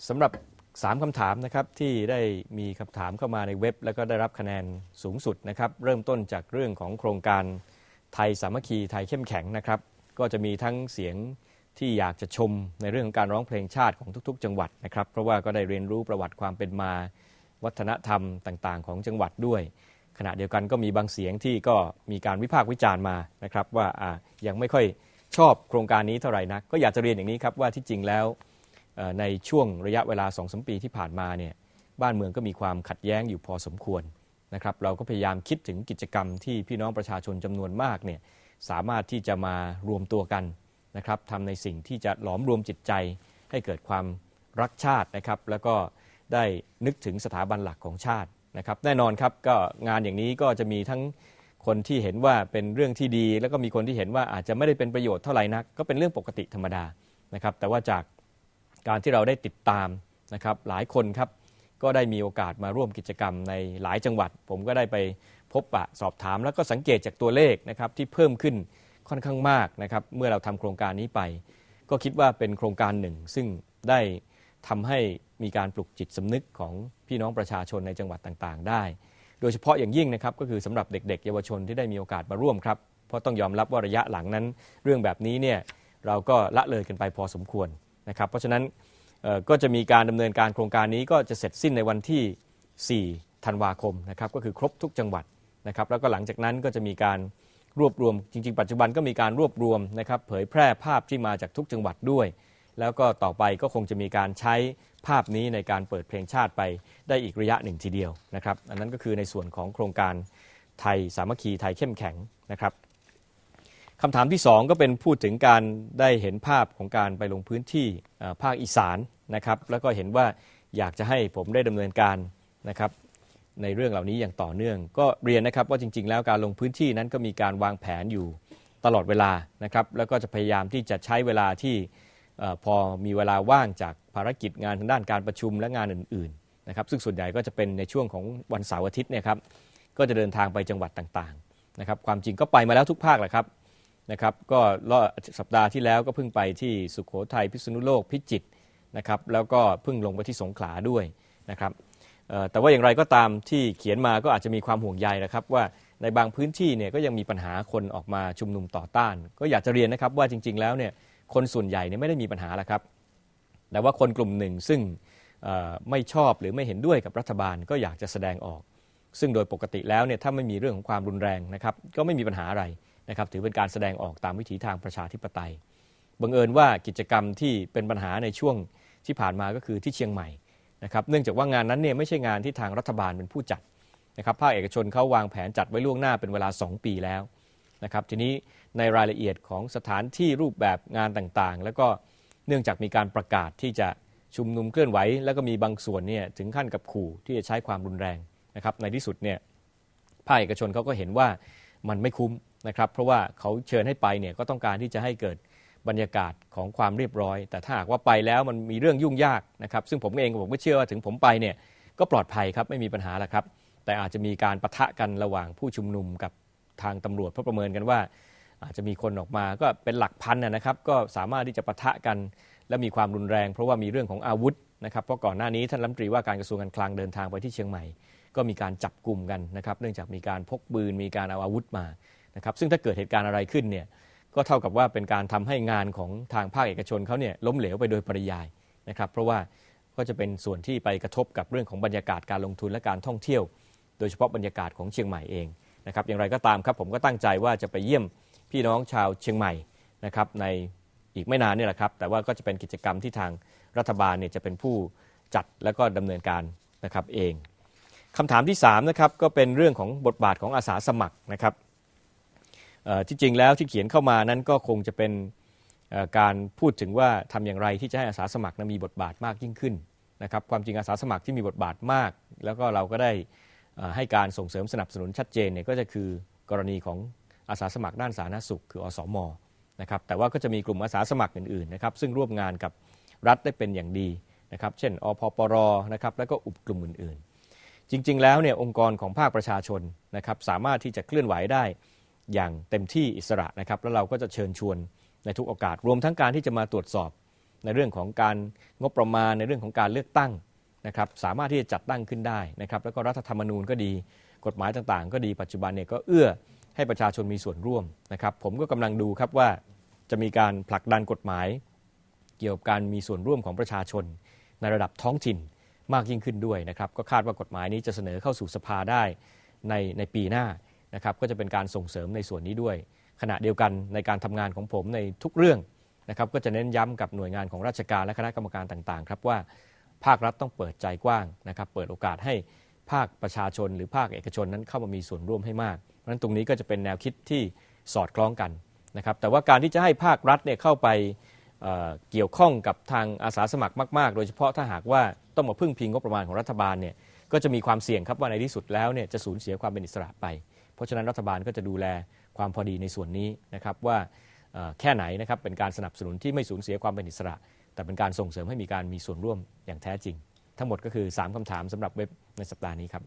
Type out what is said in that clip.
สำหรับ3คำถามนะครับที่ได้มีคำถามเข้ามาในเว็บแล้วก็ได้รับคะแนนสูงสุดนะครับเริ่มต้นจากเรื่องของโครงการไทยสามัคคีไทยเข้มแข็งนะครับก็จะมีทั้งเสียงที่อยากจะชมในเรื่องของการร้องเพลงชาติของทุกๆจังหวัดนะครับเพราะว่าก็ได้เรียนรู้ประวัติความเป็นมาวัฒนธรรมต่างๆของจังหวัดด้วยขณะเดียวกันก็มีบางเสียงที่ก็มีการวิพากษ์วิจารณ์มานะครับว่ายังไม่ค่อยชอบโครงการนี้เท่าไหร่นักก็อยากจะเรียนอย่างนี้ครับว่าที่จริงแล้วในช่วงระยะเวลา 2-3 ปีที่ผ่านมาเนี่ยบ้านเมืองก็มีความขัดแย้งอยู่พอสมควรนะครับเราก็พยายามคิดถึงกิจกรรมที่พี่น้องประชาชนจำนวนมากเนี่ยสามารถที่จะมารวมตัวกันนะครับทำในสิ่งที่จะหลอมรวมจิตใจให้เกิดความรักชาตินะครับแล้วก็ได้นึกถึงสถาบันหลักของชาตินะครับแน่นอนครับก็งานอย่างนี้ก็จะมีทั้งคนที่เห็นว่าเป็นเรื่องที่ดีแล้วก็มีคนที่เห็นว่าอาจจะไม่ได้เป็นประโยชน์เท่าไหร่นักก็เป็นเรื่องปกติธรรมดานะครับแต่ว่าจากการที่เราได้ติดตามนะครับหลายคนครับก็ได้มีโอกาสมาร่วมกิจกรรมในหลายจังหวัดผมก็ได้ไปพบปะสอบถามแล้วก็สังเกตจากตัวเลขนะครับที่เพิ่มขึ้นค่อนข้างมากนะครับเมื่อเราทำโครงการนี้ไปก็คิดว่าเป็นโครงการหนึ่งซึ่งได้ทำให้มีการปลุกจิตสำนึกของพี่น้องประชาชนในจังหวัดต่างๆได้โดยเฉพาะอย่างยิ่งนะครับก็คือสำหรับเด็กๆเยาวชนที่ได้มีโอกาสมาร่วมครับเพราะต้องยอมรับว่าระยะหลังนั้นเรื่องแบบนี้เนี่ยเราก็ละเลยกันไปพอสมควรนะครับเพราะฉะนั้นก็จะมีการดำเนินการโครงการนี้ก็จะเสร็จสิ้นในวันที่4ธันวาคมนะครับก็คือครบทุกจังหวัดนะครับแล้วก็หลังจากนั้นก็จะมีการรวบรวมจริงๆปัจจุบันก็มีการรวบรวมนะครับเผยแพร่ภาพที่มาจากทุกจังหวัดด้วยแล้วก็ต่อไปก็คงจะมีการใช้ภาพนี้ในการเปิดเพลงชาติไปได้อีกระยะหนึ่งทีเดียวนะครับอันนั้นก็คือในส่วนของโครงการไทยสามัคคีไทยเข้มแข็งนะครับคำถามที่2ก็เป็นพูดถึงการได้เห็นภาพของการไปลงพื้นที่ภาคอีสานนะครับแล้วก็เห็นว่าอยากจะให้ผมได้ดำเนินการนะครับในเรื่องเหล่านี้อย่างต่อเนื่องก็เรียนนะครับว่าจริงๆแล้วการลงพื้นที่นั้นก็มีการวางแผนอยู่ตลอดเวลานะครับแล้วก็จะพยายามที่จะใช้เวลาที่พอมีเวลาว่างจากภารกิจงานทางด้านการประชุมและงานอื่นๆนะครับซึ่งส่วนใหญ่ก็จะเป็นในช่วงของวันเสาร์อาทิตย์เนี่ยครับก็จะเดินทางไปจังหวัดต่างๆนะครับความจริงก็ไปมาแล้วทุกภาคแหละครับนะครับก็สัปดาห์ที่แล้วก็เพิ่งไปที่สุโขทัยพิษณุโลกพิจิตรนะครับแล้วก็เพิ่งลงไปที่สงขลาด้วยนะครับแต่ว่าอย่างไรก็ตามที่เขียนมาก็อาจจะมีความห่วงใยนะครับว่าในบางพื้นที่เนี่ยก็ยังมีปัญหาคนออกมาชุมนุมต่อต้านก็อยากจะเรียนนะครับว่าจริงๆแล้วเนี่ยคนส่วนใหญ่เนี่ยไม่ได้มีปัญหาหรอกครับแต่ว่าคนกลุ่มหนึ่งซึ่งไม่ชอบหรือไม่เห็นด้วยกับรัฐบาลก็อยากจะแสดงออกซึ่งโดยปกติแล้วเนี่ยถ้าไม่มีเรื่องของความรุนแรงนะครับก็ไม่มีปัญหาอะไรนะครับถือเป็นการแสดงออกตามวิถีทางประชาธิปไตยบังเอิญว่ากิจกรรมที่เป็นปัญหาในช่วงที่ผ่านมาก็คือที่เชียงใหม่นะครับเนื่องจากว่างานนั้นเนี่ยไม่ใช่งานที่ทางรัฐบาลเป็นผู้จัดนะครับภาคเอกชนเขาวางแผนจัดไว้ล่วงหน้าเป็นเวลา2 ปีแล้วนะครับทีนี้ในรายละเอียดของสถานที่รูปแบบงานต่างๆแล้วก็เนื่องจากมีการประกาศที่จะชุมนุมเคลื่อนไหวแล้วก็มีบางส่วนเนี่ยถึงขั้นกับขู่ที่จะใช้ความรุนแรงนะครับในที่สุดเนี่ยภาคเอกชนเขาก็เห็นว่ามันไม่คุ้มนะครับเพราะว่าเขาเชิญให้ไปเนี่ยก็ต้องการที่จะให้เกิดบรรยากาศของความเรียบร้อยแต่ถ้าหากว่าไปแล้วมันมีเรื่องยุ่งยากนะครับซึ่งผมเองผมก็เชื่อว่าถึงผมไปเนี่ยก็ปลอดภัยครับไม่มีปัญหาแล้วครับแต่อาจจะมีการปะทะกันระหว่างผู้ชุมนุมกับทางตำรวจเพราะประเมินกันว่าอาจจะมีคนออกมาก็เป็นหลักพันนะครับก็สามารถที่จะปะทะกันและมีความรุนแรงเพราะว่ามีเรื่องของอาวุธนะครับเพราะก่อนหน้านี้ท่านรัฐมนตรีว่าการกระทรวงการคลังเดินทางไปที่เชียงใหม่ก็มีการจับกลุ่มกันนะครับเนื่องจากมีการพกปืนมีการเอาอาวุธมานะครับซึ่งถ้าเกิดเหตุการณ์อะไรขึ้นเนี่ยก็เท่ากับว่าเป็นการทำให้งานของทางภาคเอกชนเขาเนี่ยล้มเหลวไปโดยปริยายนะครับเพราะว่าก็จะเป็นส่วนที่ไปกระทบกับเรื่องของบรรยากาศการลงทุนและการท่องเที่ยวโดยเฉพาะบรรยากาศของเชียงใหม่เองนะครับอย่างไรก็ตามครับผมก็ตั้งใจว่าจะไปเยี่ยมพี่น้องชาวเชียงใหม่นะครับในอีกไม่นานนี่แหละครับแต่ว่าก็จะเป็นกิจกรรมที่ทางรัฐบาลเนี่ยจะเป็นผู้จัดและก็ดำเนินการนะครับเองคำถามที่3นะครับก็เป็นเรื่องของบทบาทของอาสาสมัครนะครับที่จริงแล้วที่เขียนเข้ามานั้นก็คงจะเป็นการพูดถึงว่าทำอย่างไรที่จะให้อาสาสมัครมีบทบาทมากยิ่งขึ้นนะครับความจริงอาสาสมัครที่มีบทบาทมากแล้วก็เราก็ได้ให้การส่งเสริมสนับสนุนชัดเจนเนี่ยก็จะคือกรณีของอาสาสมัครด้านสาธารณสุขคืออสม.นะครับแต่ว่าก็จะมีกลุ่มอาสาสมัครอื่นๆนะครับซึ่งร่วมงานกับรัฐได้เป็นอย่างดีนะครับเช่นอพปรนะครับแล้วก็กลุ่มอื่นๆจริงๆแล้วเนี่ยองค์กรของภาคประชาชนนะครับสามารถที่จะเคลื่อนไหวได้อย่างเต็มที่อิสระนะครับแล้วเราก็จะเชิญชวนในทุกโอกาสรวมทั้งการที่จะมาตรวจสอบ ในเรื่องของการงบประมาณในเรื่องของการเลือกตั้งนะครับสามารถที่จะจัดตั้งขึ้นได้นะครับแล้วก็รัฐธรรมนูญก็ดีกฎหมายต่างๆก็ดีปัจจุบันเนี่ยก็เอื้อให้ประชาชนมีส่วนร่วมนะครับผมก็กำลังดูครับว่าจะมีการผลักดันกฎหมายเกี่ยวกับการมีส่วนร่วมของประชาชนในระดับท้องถิ่นมากยิ่งขึ้นด้วยนะครับก็คาดว่ากฎหมายนี้จะเสนอเข้าสู่สภาได้ในปีหน้านะครับก็จะเป็นการส่งเสริมในส่วนนี้ด้วยขณะเดียวกันในการทำงานของผมในทุกเรื่องนะครับก็จะเน้นย้ำกับหน่วยงานของราชการและคณะกรรมการต่างๆครับว่าภาครัฐต้องเปิดใจกว้างนะครับเปิดโอกาสให้ภาคประชาชนหรือภาคเอกชนนั้นเข้ามามีส่วนร่วมให้มากเพราะฉะนั้นตรงนี้ก็จะเป็นแนวคิดที่สอดคล้องกันนะครับแต่ว่าการที่จะให้ภาครัฐเนี่ยเข้าไปเกี่ยวข้องกับทางอาสาสมัครมากๆโดยเฉพาะถ้าหากว่าต้องมาพึ่งพิงงบประมาณของรัฐบาลเนี่ยก็จะมีความเสี่ยงครับว่าในที่สุดแล้วเนี่ยจะสูญเสียความเป็นอิสระไปเพราะฉะนั้นรัฐบาลก็จะดูแลความพอดีในส่วนนี้นะครับว่าแค่ไหนนะครับเป็นการสนับสนุนที่ไม่สูญเสียความเป็นอิสระแต่เป็นการส่งเสริมให้มีการมีส่วนร่วมอย่างแท้จริงทั้งหมดก็คือ3คำถามสำหรับเว็บในสัปดาห์นี้ครับ